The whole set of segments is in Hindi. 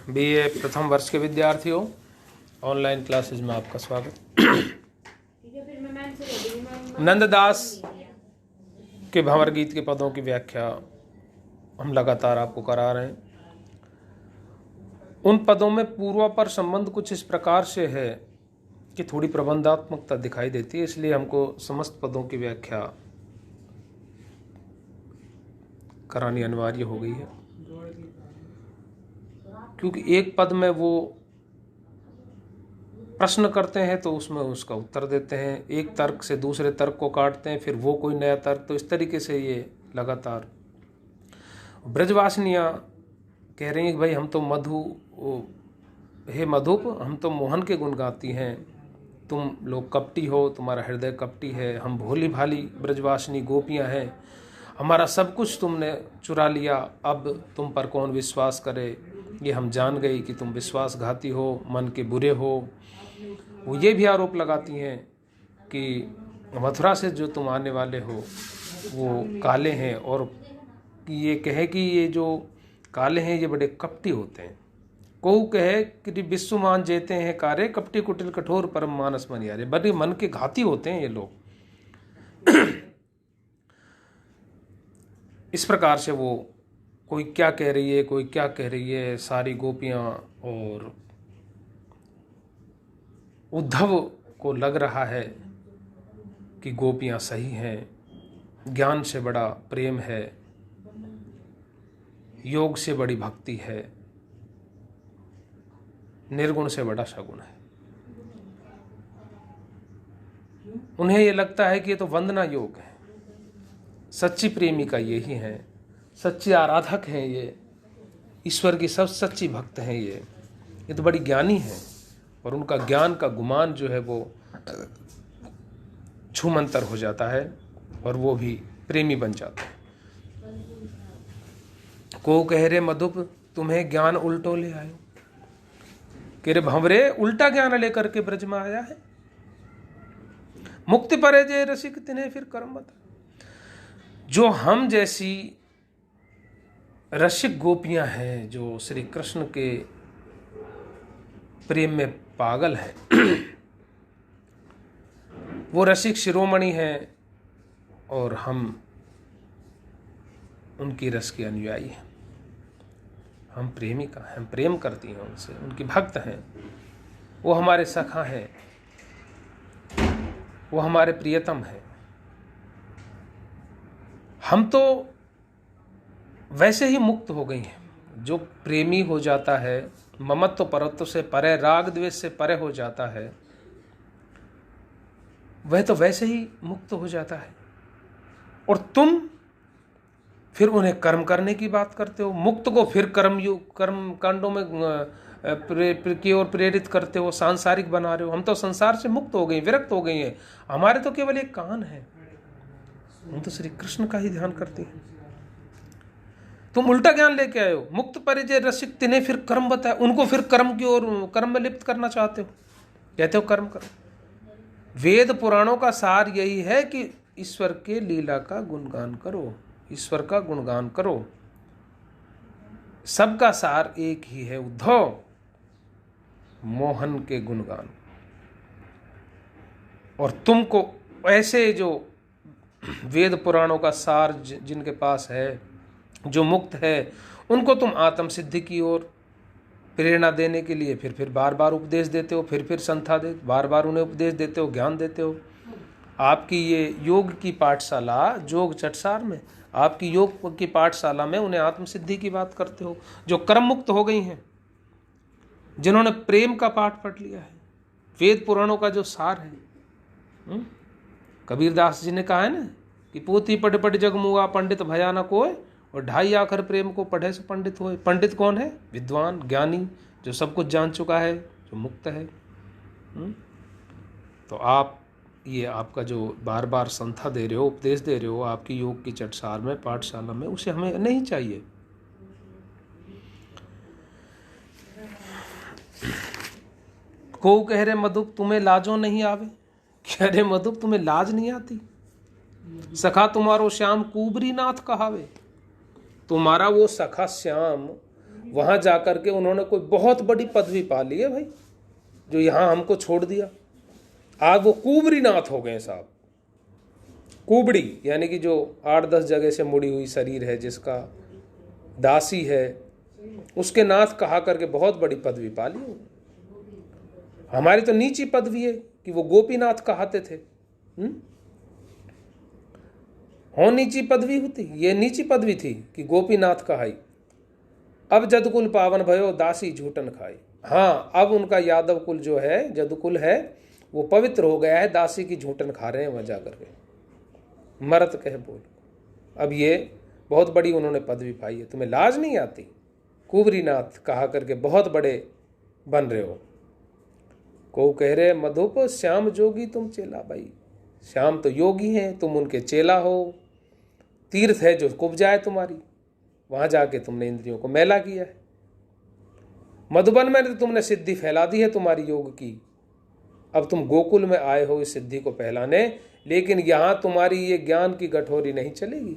बीए प्रथम वर्ष के विद्यार्थियों, ऑनलाइन क्लासेज में आपका स्वागत। नंददास के भंवर गीत के पदों की व्याख्या हम लगातार आपको करा रहे हैं। उन पदों में पूर्वापर संबंध कुछ इस प्रकार से है कि थोड़ी प्रबंधात्मकता दिखाई देती है, इसलिए हमको समस्त पदों की व्याख्या करानी अनिवार्य हो गई है, क्योंकि एक पद में वो प्रश्न करते हैं तो उसमें उसका उत्तर देते हैं, एक तर्क से दूसरे तर्क को काटते हैं, फिर वो कोई नया तर्क, तो इस तरीके से ये लगातार। ब्रजवासिनियाँ कह रही हैं कि भाई हम तो हे मधुप, हम तो मोहन के गुण गाती हैं, तुम लोग कपटी हो, तुम्हारा हृदय कपटी है, हम भोली भाली ब्रजवासिनी गोपियाँ हैं, हमारा सब कुछ तुमने चुरा लिया, अब तुम पर कौन विश्वास करे, ये हम जान गई कि तुम विश्वासघाती हो, मन के बुरे हो। वो ये भी आरोप लगाती हैं कि मथुरा से जो तुम आने वाले हो वो काले हैं, और ये कहे कि ये जो काले हैं ये बड़े कपटी होते हैं। कोहू कहे कि विश्वमान जेते हैं कारे, कपटी कुटिल कठोर परम मानस मनियारे, बड़े मन के घाती होते हैं ये लोग। इस प्रकार से वो कोई क्या कह रही है, कोई क्या कह रही है, सारी गोपियाँ, और उद्धव को लग रहा है कि गोपियाँ सही हैं, ज्ञान से बड़ा प्रेम है, योग से बड़ी भक्ति है, निर्गुण से बड़ा सगुण है। उन्हें ये लगता है कि ये तो वंदना योग है, सच्ची प्रेमिका यही है, सच्ची आराधक हैं ये, ईश्वर की सब सच्ची भक्त हैं ये तो बड़ी ज्ञानी हैं, और उनका ज्ञान का गुमान जो है वो छूमंतर हो जाता है और वो भी प्रेमी बन जाता है। को कह रे मधुप तुम्हें ज्ञान उल्टो ले आयो, कह रे भंवरे उल्टा ज्ञान लेकर के ब्रज में आया है। मुक्ति परे जे रसिक तिन्हें फिर कर्म बता। जो हम जैसी रसिक गोपियां हैं, जो श्री कृष्ण के प्रेम में पागल है, वो रसिक शिरोमणि हैं और हम उनकी रस के अनुयायी हैं, हम प्रेमिका हैं, हम प्रेम करती हैं उनसे, उनकी भक्त हैं, वो हमारे सखा हैं, वो हमारे प्रियतम हैं। हम तो वैसे ही मुक्त हो गई हैं। जो प्रेमी हो जाता है, ममत्व परत्व से परे, राग द्वेष से परे हो जाता है, वह तो वैसे ही मुक्त हो जाता है। और तुम फिर उन्हें कर्म करने की बात करते हो, मुक्त को फिर कर्म कांडों में की ओर प्रेरित करते हो, सांसारिक बना रहे हो। हम तो संसार से मुक्त हो गए, विरक्त हो गए हैं, हमारे तो केवल एक कान है, हम तो श्री कृष्ण का ही ध्यान करते हैं। तुम उल्टा ज्ञान लेके आए हो, मुक्त परिजय रसिक तिन्हें फिर कर्म बताए, उनको फिर कर्म की ओर, कर्म में लिप्त करना चाहते हो, कहते हो कर्म करो। वेद पुराणों का सार यही है कि ईश्वर के लीला का गुणगान करो, ईश्वर का गुणगान करो। सबका सार एक ही है उद्धव, मोहन के गुणगान। और तुमको ऐसे जो वेद पुराणों का सार जिनके पास है, जो मुक्त है, उनको तुम आत्म सिद्धि की ओर प्रेरणा देने के लिए फिर बार बार उपदेश देते हो, फिर संथा दे, बार बार उन्हें उपदेश देते हो, ज्ञान देते हो। आपकी ये योग की पाठशाला, जोग चटसार में, आपकी योग की पाठशाला में उन्हें आत्म सिद्धि की बात करते हो, जो कर्म मुक्त हो गई हैं, जिन्होंने प्रेम का पाठ पढ़ लिया है, वेद पुराणों का जो सार है। कबीरदास जी ने कहा है ना कि पोथी पढ़ पढ़ जग मुआ, पंडित भया न कोय, और 2.5 आखर प्रेम को पढ़े से पंडित होए। पंडित कौन है? विद्वान, ज्ञानी, जो सब कुछ जान चुका है, जो मुक्त है। तो आप ये आपका जो बार बार संथा दे रहे हो, उपदेश दे रहे हो आपकी योग की चटसार में, पाठशाला में, उसे हमें नहीं चाहिए। को कह रहे मधुप तुम्हें लाजो नहीं आवे, कह रहे मधुप तुम्हें लाज नहीं आती, सखा तुम्हारो श्याम कुबरी नाथ कहावे। तुम्हारा वो सखा श्याम वहां जाकर के उन्होंने कोई बहुत बड़ी पदवी पा ली है भाई, जो यहां हमको छोड़ दिया। आज वो कुबरी नाथ हो गए साहब। कुबड़ी यानी कि जो 8-10 जगह से मुड़ी हुई शरीर है, जिसका दासी है, उसके नाथ कहा करके बहुत बड़ी पदवी पा ली। हमारी तो नीची पदवी है कि वो गोपीनाथ कहते थे। हो नीची पदवी होती, ये नीची पदवी थी कि गोपीनाथ कहाई। अब जदकुल पावन भयो दासी झूठन खाई। हाँ, अब उनका यादव कुल जो है, जदकुल है, वो पवित्र हो गया है, दासी की झूठन खा रहे हैं वहां जाकर के, मरत कह बोल। अब ये बहुत बड़ी उन्होंने पदवी पाई है, तुम्हें लाज नहीं आती? कुबरीनाथ कहा करके बहुत बड़े बन रहे हो। को कह रहे मधुप श्याम जोगी तुम चेला। भाई श्याम तो योगी हैं, तुम उनके चेला हो। तीर्थ है जो कुब्जा तुम्हारी, वहां जाके तुमने इंद्रियों को मैला किया है। मधुबन में तो तुमने सिद्धि फैला दी है तुम्हारी योग की। अब तुम गोकुल में आए हो इस सिद्धि को फैलाने, लेकिन यहां तुम्हारी ये ज्ञान की गठोरी नहीं चलेगी।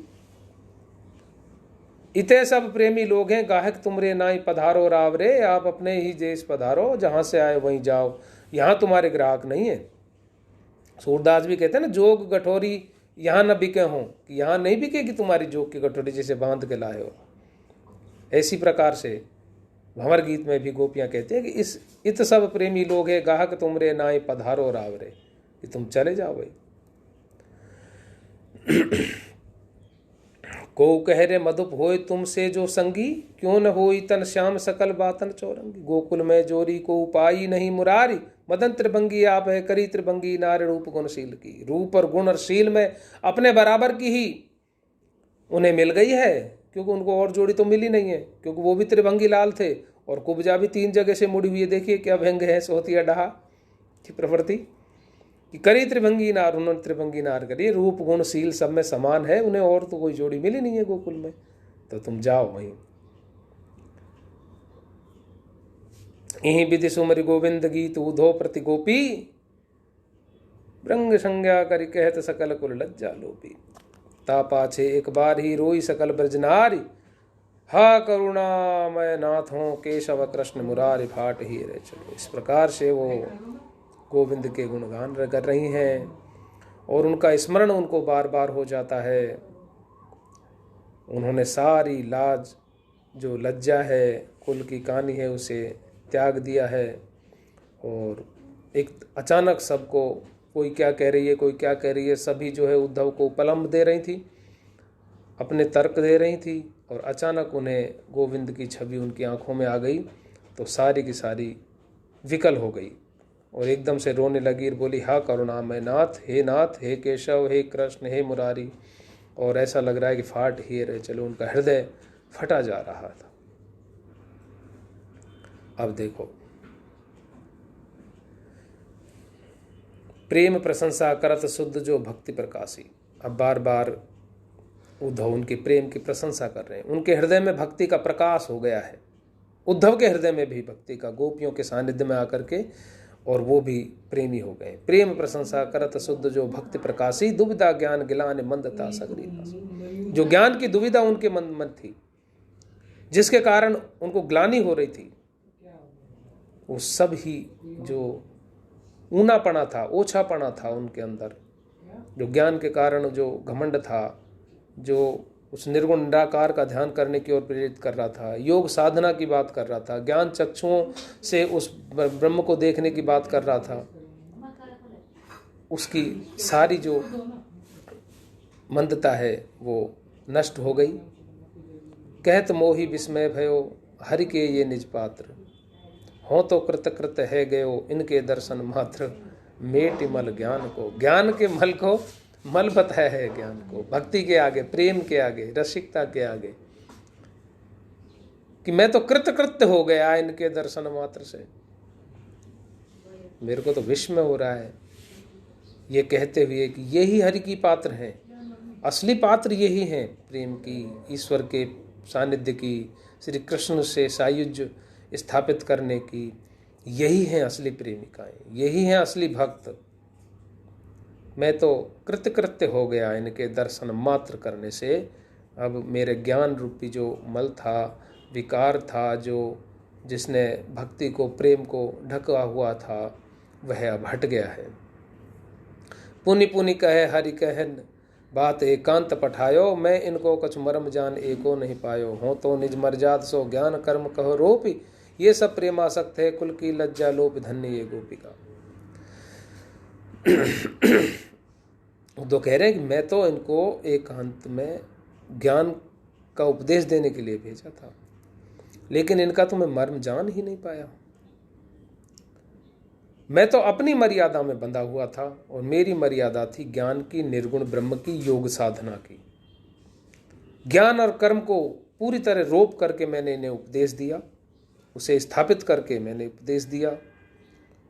इतने सब प्रेमी लोग हैं, गाहक तुमरे नाई पधारो रावरे। आप अपने ही देश पधारो, जहां से आए वहीं जाओ, यहां तुम्हारे ग्राहक नहीं है। सूरदास भी कहते हैं ना, जोग गठोरी यहां न बिके हों, कि यहां नहीं बिकेगी तुम्हारी जोग की गठोरी, जिसे बांध के लाए हो। ऐसी प्रकार से भंवर गीत में भी गोपियां कहते हैं कि इस इत सब प्रेमी लोग है, गाहक तुमरे नाई पधारो रावरे, कि तुम चले जाओ भाई। को कह रे मधुप होए तुमसे जो संगी, क्यों न होई तन श्याम सकल बातन चौरंगी। गोकुल में जोरी को उपाई नहीं मुरारी, मदन त्रिभंगी आप है करी त्रिभंगी नारी रूप गुणशील की। रूप और गुण और शील में अपने बराबर की ही उन्हें मिल गई है, क्योंकि उनको और जोड़ी तो मिली नहीं है, क्योंकि वो भी त्रिभंगी लाल थे और कुब्जा भी 3 जगह से मुड़ी हुई है। देखिए क्या व्यंग है सोहतिया डहा की प्रवृत्ति कि करी त्रिभंगी नार, उन्होंने त्रिभंगी नार करी। रूप गुण शील सब में समान है, उन्हें और तो कोई जोड़ी मिली नहीं है गोकुल में, तो तुम जाओ वहीं। यही विधि सुमरि गोविंद गीत उधो प्रति गोपी, ब्रंग संज्ञा करि कहत सकल कुल लज्जा लोपी। ता पाछे एक बार ही रोई सकल ब्रजनारी, हा करुणा मैं नाथ हूँ केशव कृष्ण मुरारी फाट ही रहे चलो। इस प्रकार से वो गोविंद के गुणगान कर रही हैं और उनका स्मरण उनको बार बार हो जाता है। उन्होंने सारी लाज, जो लज्जा है, कुल की कहानी है, उसे त्याग दिया है। और एक अचानक सबको, कोई क्या कह रही है, कोई क्या कह रही है, सभी जो है उद्धव को उपलम्ब दे रही थी, अपने तर्क दे रही थी, और अचानक उन्हें गोविंद की छवि उनकी आंखों में आ गई, तो सारी की सारी विकल हो गई और एकदम से रोने लगी और बोली, हा करुणामय नाथ, हे केशव, हे कृष्ण, हे मुरारी। और ऐसा लग रहा है कि फाट ही रहे चलो, उनका हृदय फटा जा रहा था। अब देखो, प्रेम प्रशंसा करत शुद्ध जो भक्ति प्रकाशी। अब बार बार उद्धव उनके प्रेम की प्रशंसा कर रहे हैं। उनके हृदय में भक्ति का प्रकाश हो गया है, उद्धव के हृदय में भी भक्ति का, गोपियों के सानिध्य में आकर के, और वो भी प्रेमी हो गए। प्रेम प्रशंसा करत शुद्ध जो भक्ति प्रकाशी, दुविधा ज्ञान गिलान मंदता सगरी। जो ज्ञान की दुविधा उनके मन में थी, जिसके कारण उनको ग्लानि हो रही थी, वो सब ही जो ऊनापना था, ओछापना था उनके अंदर, जो ज्ञान के कारण जो घमंड था, जो उस निर्गुण निराकार का ध्यान करने की ओर प्रेरित कर रहा था, योग साधना की बात कर रहा था, ज्ञान चक्षुओं से उस ब्रह्म को देखने की बात कर रहा था, उसकी सारी जो मंदता है वो नष्ट हो गई। कहत मोहि विस्मय भयो हरि के ये निज पात्र, हो तो कृत कृत है गयो इनके दर्शन मात्र। मेटि मल ज्ञान को, ज्ञान के मल को मल बताया है ज्ञान को, भक्ति के आगे, प्रेम के आगे, रसिकता के आगे, कि मैं तो कृतकृत्य हो गया इनके दर्शन मात्र से। मेरे को तो विस्मय हो रहा है ये कहते हुए कि यही हरि की पात्र हैं, असली पात्र यही हैं प्रेम की, ईश्वर के सानिध्य की, श्री कृष्ण से सायुज्य स्थापित करने की। यही हैं असली प्रेमिकाएं, यही हैं असली भक्त। मैं तो कृतकृत्य हो गया इनके दर्शन मात्र करने से, अब मेरे ज्ञान रूपी जो मल था, विकार था, जो जिसने भक्ति को, प्रेम को ढका हुआ था, वह अब हट गया है। पुनि पुनि कहे हरि कहन बात एकांत पठायो, मैं इनको कछु मर्म जान एको नहीं पायो। हो तो निज मर्जाद सो ज्ञान कर्म कहो रोपी, ये सब प्रेमासक्त है कुल की लज्जा लोप, धन्य ये गोपिका। तो कह रहे हैं कि मैं तो इनको एकांत में ज्ञान का उपदेश देने के लिए भेजा था, लेकिन इनका तो मैं मर्म जान ही नहीं पाया। मैं तो अपनी मर्यादा में बंधा हुआ था, और मेरी मर्यादा थी ज्ञान की, निर्गुण ब्रह्म की, योग साधना की। ज्ञान और कर्म को पूरी तरह रोप करके मैंने इन्हें उपदेश दिया, उसे स्थापित करके मैंने उपदेश दिया,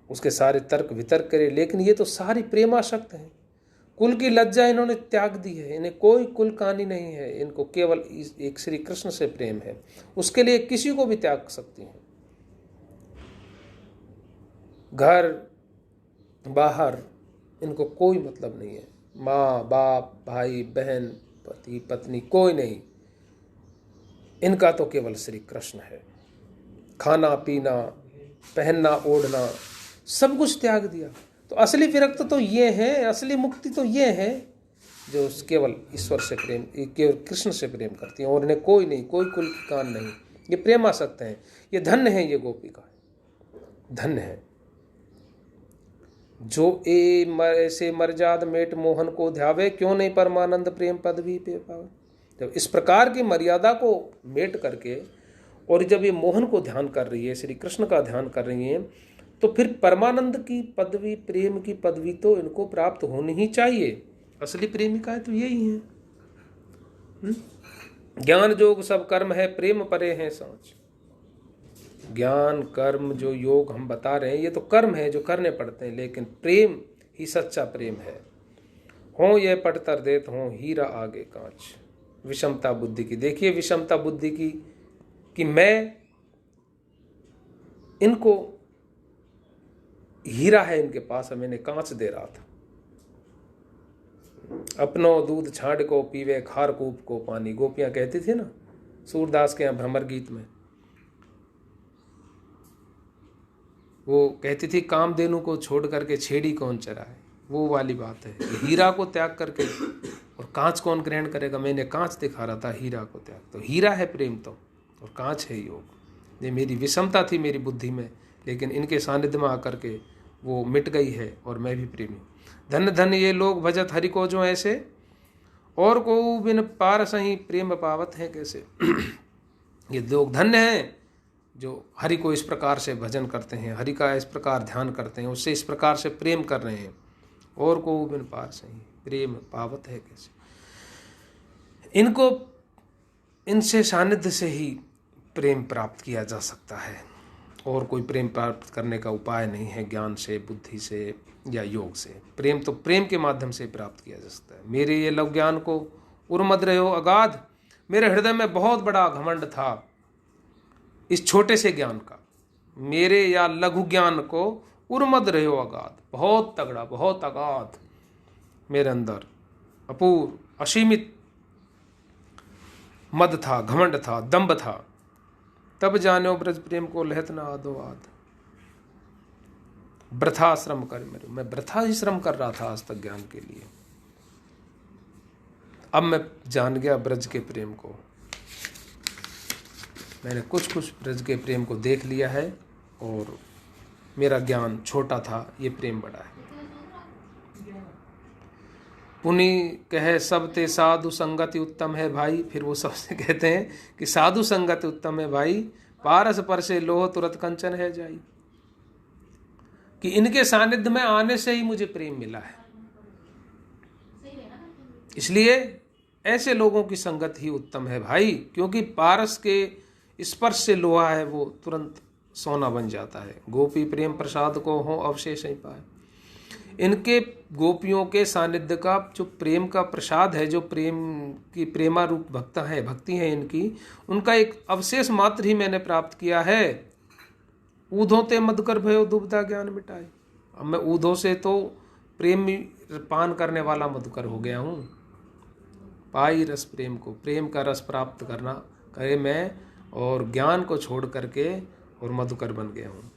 उसके सारे तर्क वितर्क करे, लेकिन ये तो सारी प्रेमासक्त हैं। कुल की लज्जा इन्होंने त्याग दी है, इन्हें कोई कुल कहानी नहीं है, इनको केवल एक श्री कृष्ण से प्रेम है, उसके लिए किसी को भी त्याग सकती हैं। घर बाहर इनको कोई मतलब नहीं है, माँ बाप, भाई बहन, पति पत्नी, कोई नहीं, इनका तो केवल श्री कृष्ण है। खाना पीना, पहनना ओढ़ना, सब कुछ त्याग दिया। तो असली विरक्त तो ये है, असली मुक्ति तो ये है जो केवल ईश्वर से प्रेम, केवल कृष्ण से प्रेम करती हैं, और इन्हें कोई नहीं, कोई कुल की कान नहीं। ये प्रेमासक्त हैं, ये धन्य है, ये गोपिका धन्य है जो ऐसे मर्याद मेट मोहन को ध्यावे, क्यों नहीं परमानंद प्रेम पदवी पे पावे। जब इस प्रकार की मर्यादा को मेट करके और जब ये मोहन को ध्यान कर रही है, श्री कृष्ण का ध्यान कर रही है, तो फिर परमानंद की पदवी, प्रेम की पदवी तो इनको प्राप्त होनी ही चाहिए। असली प्रेमिका है तो यही है। ज्ञान जोग सब कर्म है, प्रेम परे हैं सांच। ज्ञान कर्म जो योग हम बता रहे हैं, ये तो कर्म है जो करने पड़ते हैं, लेकिन प्रेम ही सच्चा प्रेम है। हो ये पटतर देत हो हीरा आगे कांच। विषमता बुद्धि की, देखिए विषमता बुद्धि की, कि मैं इनको हीरा है इनके पास, मैंने कांच दे रहा था। अपनो दूध छाड़ को पीवे खार कूप को पानी, गोपियां कहती थी ना सूरदास के यहाँ भ्रमर गीत में, वो कहती थी कामधेनु को छोड़ करके छेड़ी कौन चराए, वो वाली बात है। हीरा को त्याग करके और कांच कौन ग्रहण करेगा। मैंने कांच दिखा रहा था, हीरा को त्याग। तो हीरा है प्रेम तो, और कांच है योग। ये मेरी विषमता थी मेरी बुद्धि में, लेकिन इनके सानिध्य में आकर के वो मिट गई है, और मैं भी प्रेमी। धन्य धन्य ये लोग भजत हरि को जो ऐसे, और को बिन पार सही प्रेम पावत है कैसे। ये लोग धन्य हैं जो हरि को इस प्रकार से भजन करते हैं, हरि का इस प्रकार ध्यान करते हैं, उससे इस प्रकार से प्रेम कर रहे हैं। और को बिन पार सही प्रेम पावत है कैसे। इनको इनसे सानिध्य से ही प्रेम प्राप्त किया जा सकता है, और कोई प्रेम प्राप्त करने का उपाय नहीं है ज्ञान से, बुद्धि से या योग से। प्रेम तो प्रेम के माध्यम से प्राप्त किया जा सकता है। मेरे ये लघु ज्ञान को उर्मद रहे हो अगाध, मेरे हृदय में बहुत बड़ा घमंड था इस छोटे से ज्ञान का। मेरे या लघु ज्ञान को उर्मद रहे हो अगाध, बहुत तगड़ा, बहुत अगाध मेरे अंदर अपूर्व असीमित मद था, घमंड था, दंभ था। तब जानो ब्रज प्रेम को लहत ना आदो आद। वृथा श्रम कर मेरे, मैं वृथा ही श्रम कर रहा था आज तक ज्ञान के लिए। अब मैं जान गया ब्रज के प्रेम को, मैंने कुछ कुछ ब्रज के प्रेम को देख लिया है, और मेरा ज्ञान छोटा था, ये प्रेम बड़ा है। पुनि कहे सब ते साधु संगति उत्तम है भाई। फिर वो सबसे कहते हैं कि साधु संगति उत्तम है भाई, पारस पर से लोह तुरंत कंचन है जाई। कि इनके सानिध्य में आने से ही मुझे प्रेम मिला है, इसलिए ऐसे लोगों की संगत ही उत्तम है भाई। क्योंकि पारस के स्पर्श से लोहा है वो तुरंत सोना बन जाता है। गोपी प्रेम प्रसाद को हो अवशेष नहीं पाए। इनके गोपियों के सानिध्य का जो प्रेम का प्रसाद है, जो प्रेम की प्रेमा रूप भक्ता है, भक्ति है इनकी, उनका एक अवशेष मात्र ही मैंने प्राप्त किया है। ऊधों ते मधुकर भयो दुबदा ज्ञान मिटाए। अब मैं ऊधों से तो प्रेम पान करने वाला मधुकर हो गया हूँ। पाई रस प्रेम को, प्रेम का रस प्राप्त करना करे मैं, और ज्ञान को छोड़ करके और मधुकर बन गया हूँ।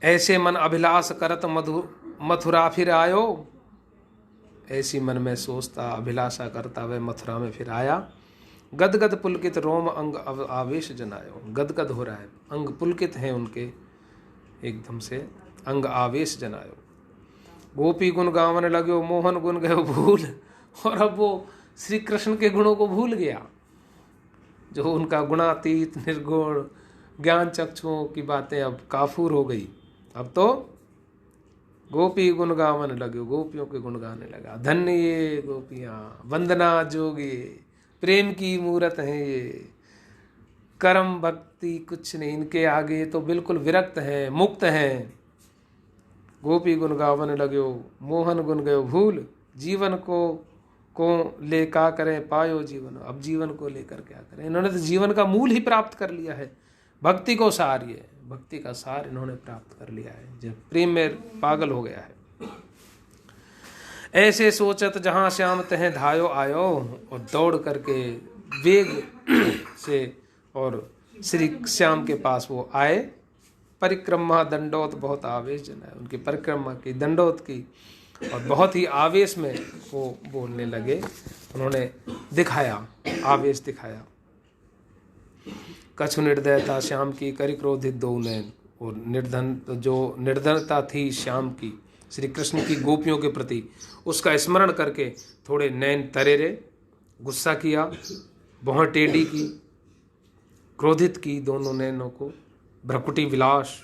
ऐसे मन अभिलाष करत मथुरा फिर आयो, ऐसी मन में सोचता अभिलाषा करता वह मथुरा में फिर आया। गदगद पुलकित रोम अंग आवेश जनायो, गदगद हो रहा है, अंग पुलकित हैं उनके, एकदम से अंग आवेश जनायो। गोपी गुण गावन लगो मोहन गुण गयो भूल, और अब वो श्री कृष्ण के गुणों को भूल गया, जो उनका गुणातीत निर्गुण ज्ञान चक्षुओं की बातें अब काफूर हो गई। अब तो गोपी गुण गावन लगे, गोपियों के गुण गाने लगा। धन्य ये गोपियां, वंदना जोगी, प्रेम की मूरत है ये, कर्म भक्ति कुछ नहीं इनके आगे, तो बिल्कुल विरक्त हैं, मुक्त हैं। गोपी गुण गावन लगो मोहन गुण गयो भूल, जीवन को ले का करें पायो जीवन, अब जीवन को लेकर क्या करें। इन्होंने तो जीवन का मूल ही प्राप्त कर लिया है, भक्ति को सार, ये भक्ति का सार इन्होंने प्राप्त कर लिया है, जब प्रेम में पागल हो गया है। ऐसे सोचत जहां श्याम तह धायो आयो, और दौड़ करके वेग से और श्री श्याम के पास वो आए। परिक्रमा दंडोत बहुत आवेश जनाए, उनकी परिक्रमा की, दंडोत की, और बहुत ही आवेश में वो बोलने लगे। उन्होंने दिखाया, आवेश दिखाया। कछु निर्दयता श्याम की करी क्रोधित दो नैन, और जो निर्धनता थी श्याम की श्री कृष्ण की गोपियों के प्रति, उसका स्मरण करके थोड़े नैन तरेरे, गुस्सा किया, बहुत टेढ़ी की, क्रोधित की दोनों नैनों को, भ्रकुटी विलास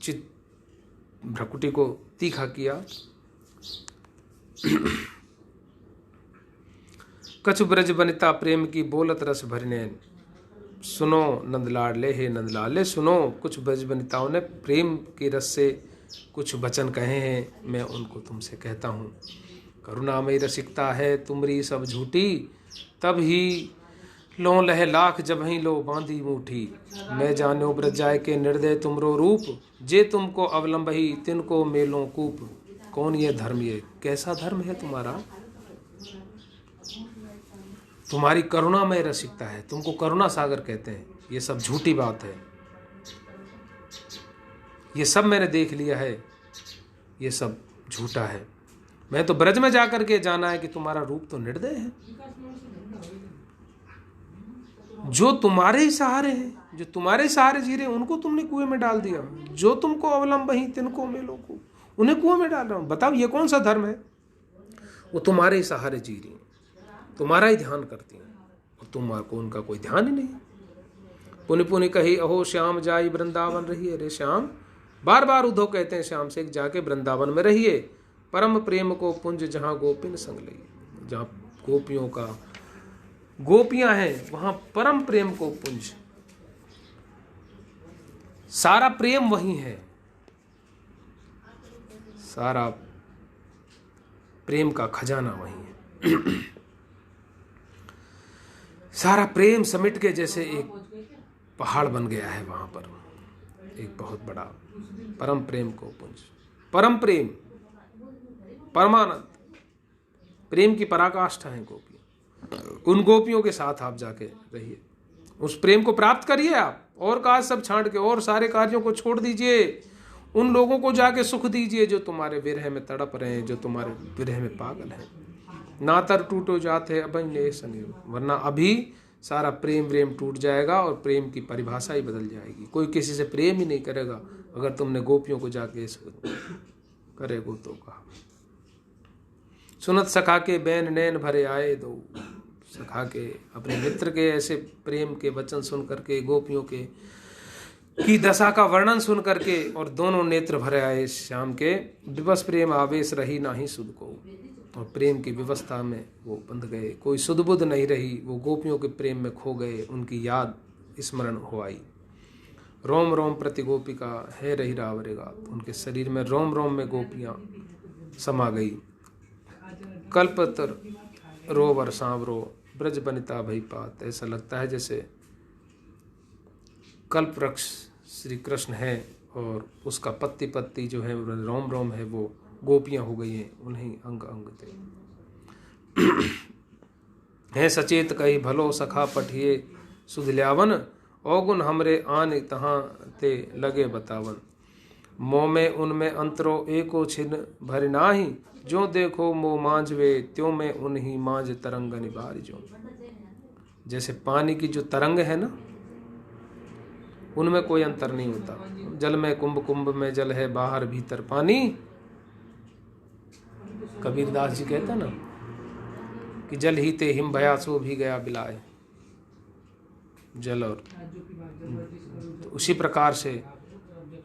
चित भ्रकुटी को तीखा किया। कछु ब्रज बनिता प्रेम की बोलत रस भरी नैन, सुनो नंदलाडले, हे नंदलाले सुनो, कुछ ब्रज बनिताओं ने प्रेम के रस से कुछ वचन कहे हैं, मैं उनको तुमसे कहता हूँ। करुणामयी रसिकता है तुमरी सब झूठी, तब ही लो लह लाख जब ही लो बांधी मुठी। मैं जानो ब्रज जाय के निर्दय तुमरो रूप, जे तुमको अवलंबही तिनको मेलों कूप। कौन ये धर्म, ये कैसा धर्म है तुम्हारा? तुम्हारी करुणामय रसिकता है, तुमको करुणा सागर कहते हैं, ये सब झूठी बात है, ये सब मैंने देख लिया है, ये सब झूठा है। मैं तो ब्रज में जाकर के जाना है कि तुम्हारा रूप तो निर्दय है, जो तुम्हारे ही सहारे हैं, जो तुम्हारे सहारे जी रहे हैं, उनको तुमने कुएं में डाल दिया। जो तुमको अवलंब ही तिनको मेलों को, उन्हें कुएं में डाल रहा हूं। बताओ ये कौन सा धर्म है? वो तुम्हारे ही सहारे जी रही हैं, तुम्हारा ही ध्यान करती हैं, और तुम्हारे उनका कोई ध्यान ही नहीं। पुनि पुनि कही अहो श्याम जाई वृंदावन रहिए। अरे श्याम, बार बार उद्धव कहते हैं श्याम से, जाके वृंदावन में रहिए, परम प्रेम को पुंज जहां गोपिन संग लइए। जहां गोपियों का गोपियां हैं वहां परम प्रेम को पुंज, सारा प्रेम वही है, सारा प्रेम का खजाना वही है। सारा प्रेम समेट के जैसे एक पहाड़ बन गया है वहां पर, एक बहुत बड़ा परम प्रेम को पुंज, परम प्रेम, परमानंद, प्रेम की पराकाष्ठा है गोपी। उन गोपियों के साथ आप जाके रहिए, उस प्रेम को प्राप्त करिए आप, और काज सब छांट के और सारे कार्यों को छोड़ दीजिए। उन लोगों को जाके सुख दीजिए जो तुम्हारे विरह में तड़प रहे हैं, जो तुम्हारे विरह में पागल हैं। नातर टूटो जाते अबन्य संग, वरना अभी सारा प्रेम व्रेम टूट जाएगा और प्रेम की परिभाषा ही बदल जाएगी। कोई किसी से प्रेम ही नहीं करेगा अगर तुमने गोपियों को जाके करेगो तो कहा। सुनत सखा के बैन नैन भरे आए दो, सखा के अपने मित्र के ऐसे प्रेम के वचन सुन करके, गोपियों के की दशा का वर्णन सुन करके, और दोनों नेत्र भरे आए श्याम के। विवश प्रेम आवेश रही नाही सुध को, और प्रेम की व्यवस्था में वो बंध गए, कोई सुध बुध नहीं रही, वो गोपियों के प्रेम में खो गए, उनकी याद स्मरण हो आई। रोम रोम प्रति गोपिका है रही रावरेगा, उनके शरीर में रोम रोम में गोपियां समा गई। कल्पतर रोवर सांवरो ब्रज बनिता भई पात, ऐसा लगता है जैसे कल्प वृक्ष श्री कृष्ण है और उसका पत्ती पत्ती जो है रोम रोम है वो गोपियां हो गई हैं, उन्हीं अंग अंग ते है सचेत कही भलो सखा पठिए सुध ल्यावन, औगुन हमरे आन तहाँ ते लगे बतावन। मोह में उनमें अंतरो एको छिन भर नाही, जो देखो मोह मांझवे त्यों में उन्हीं मांझ तरंग निबार जो। जैसे पानी की जो तरंग है ना, उनमें कोई अंतर नहीं होता। जल में कुंभ, कुंभ में जल है, बाहर भीतर पानी। कबीरदास जी कहते हैं ना कि जल ही ते हिम भया सो भी गया बिलाए, जल और तो उसी प्रकार से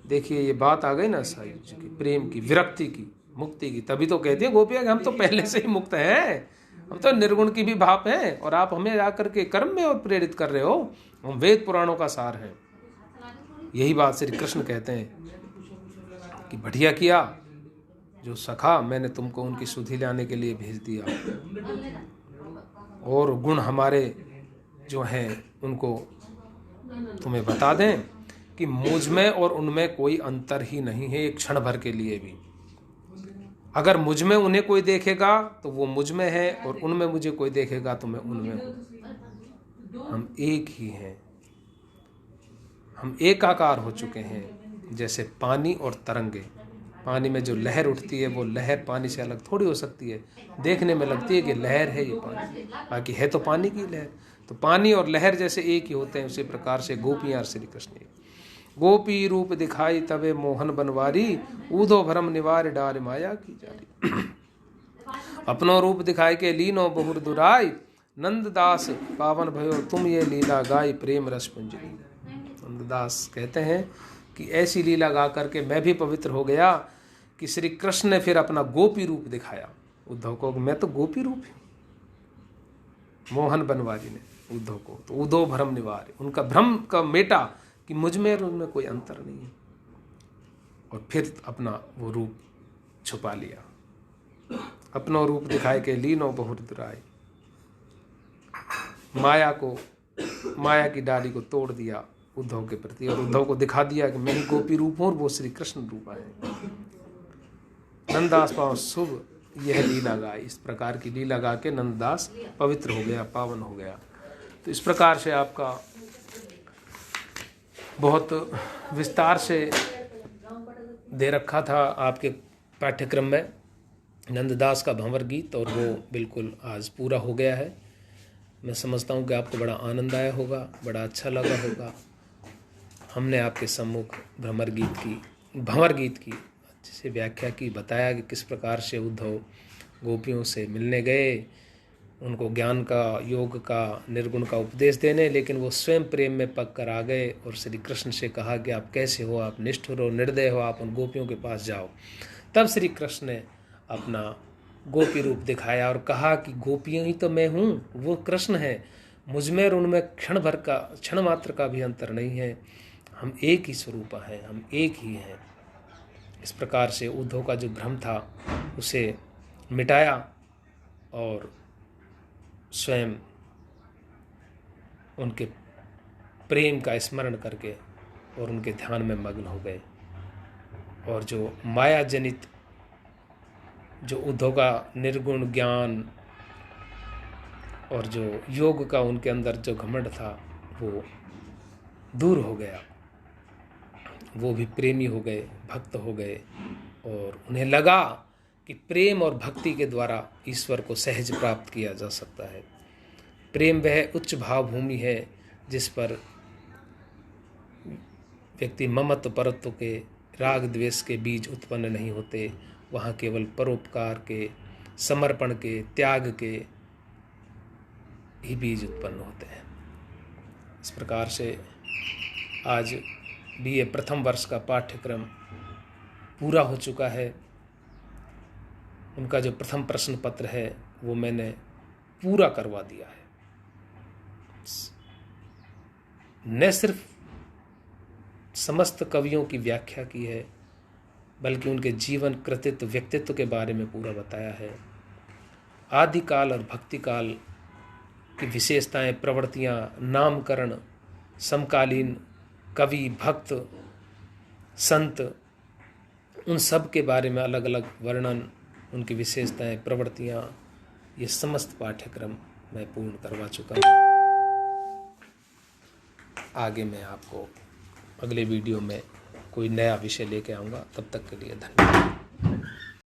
देखिए ये बात आ गई ना साईं जी की, प्रेम की, विरक्ति की, मुक्ति की। तभी तो कहते हैं गोपियां कि हम तो पहले से ही मुक्त हैं, हम तो निर्गुण की भी भाप हैं, और आप हमें आकर के कर्म में और प्रेरित कर रहे हो। हम वेद पुराणों का सार है। यही बात श्री कृष्ण कहते हैं कि बढ़िया किया जो सखा, मैंने तुमको उनकी सुधि लाने के लिए भेज दिया, और गुण हमारे जो हैं उनको तुम्हें बता दें कि मुझ में और उनमें कोई अंतर ही नहीं है, एक क्षण भर के लिए भी। अगर मुझ में उन्हें कोई देखेगा तो वो मुझ में है, और उनमें मुझे कोई देखेगा तो मैं उनमें हूँ। हम एक ही हैं, हम एकाकार हो चुके हैं। जैसे पानी और तरंगे, पानी में जो लहर उठती है वो लहर पानी से अलग थोड़ी हो सकती है। देखने में लगती है कि लहर है ये पानी, बाकी है तो पानी की लहर। तो पानी और लहर जैसे एक ही होते हैं, उसी प्रकार से गोपियां और श्री कृष्ण। गोपी रूप दिखाई तबे मोहन बनवारी, ऊधो भ्रम निवार डाल माया की जारी। अपनो रूप दिखाई के लीनो बहुर दुराई, नंददास पावन भयो तुम ये लीला गाई प्रेम रस पुंजरी। नंददास कहते हैं कि ऐसी लीला गा करके मैं भी पवित्र हो गया कि श्री कृष्ण ने फिर अपना गोपी रूप दिखाया उद्धव को। मैं तो गोपी रूप हूं। मोहन बनवारी ने उद्धव को, तो उद्धव भ्रम निवार, उनका भ्रम का मेटा कि मुझ में और उनमें कोई अंतर नहीं है, और फिर अपना वो रूप छुपा लिया। अपनो रूप दिखाए के लीनो बहुत दुराई, माया की डाली को तोड़ दिया उद्धव के प्रति, और उद्धव को दिखा दिया कि मैं ही गोपी रूप हूं और वो श्री कृष्ण रूप आए। नंददास पावन शुभ यह लीला गाय, इस प्रकार की लीला गा के नंददास पवित्र हो गया, पावन हो गया। तो इस प्रकार से आपका बहुत विस्तार से दे रखा था आपके पाठ्यक्रम में नंददास का भंवर गीत, और वो बिल्कुल आज पूरा हो गया है। मैं समझता हूँ कि आपको बड़ा आनंद आया होगा, बड़ा अच्छा लगा होगा। हमने आपके सम्मुख भंवर गीत की अच्छे से व्याख्या की, बताया कि किस प्रकार से उद्धव गोपियों से मिलने गए, उनको ज्ञान का, योग का, निर्गुण का उपदेश देने, लेकिन वो स्वयं प्रेम में पक कर आ गए और श्री कृष्ण से कहा कि आप कैसे हो, आप निष्ठुर हो, निर्दय हो, आप उन गोपियों के पास जाओ। तब श्री कृष्ण ने अपना गोपी रूप दिखाया और कहा कि गोपियाँ ही तो मैं हूँ, वो कृष्ण है, मुझ में और उनमें क्षण मात्र का भी अंतर नहीं है, हम एक ही स्वरूप हैं, हम एक ही हैं। इस प्रकार से उद्धव का जो भ्रम था उसे मिटाया और स्वयं उनके प्रेम का स्मरण करके और उनके ध्यान में मग्न हो गए। और जो माया जनित जो उद्धव का निर्गुण ज्ञान और जो योग का उनके अंदर जो घमंड था वो दूर हो गया। वो भी प्रेमी हो गए, भक्त हो गए, और उन्हें लगा कि प्रेम और भक्ति के द्वारा ईश्वर को सहज प्राप्त किया जा सकता है। प्रेम वह उच्च भाव भूमि है जिस पर व्यक्ति ममत्व परत्व के, राग द्वेष के बीज उत्पन्न नहीं होते। वहाँ केवल परोपकार के, समर्पण के, त्याग के ही बीज उत्पन्न होते हैं। इस प्रकार से आज BA प्रथम वर्ष का पाठ्यक्रम पूरा हो चुका है। उनका जो प्रथम प्रश्न पत्र है वो मैंने पूरा करवा दिया है। न सिर्फ समस्त कवियों की व्याख्या की है, बल्कि उनके जीवन, कृतित्व, व्यक्तित्व के बारे में पूरा बताया है। आदिकाल और भक्ति काल की विशेषताएं, प्रवृत्तियां, नामकरण, समकालीन कवि, भक्त, संत उन सब के बारे में अलग अलग वर्णन, उनकी विशेषताएं, प्रवृत्तियाँ, ये समस्त पाठ्यक्रम मैं पूर्ण करवा चुका हूँ। आगे मैं आपको अगले वीडियो में कोई नया विषय लेके आऊँगा। तब तक के लिए धन्यवाद।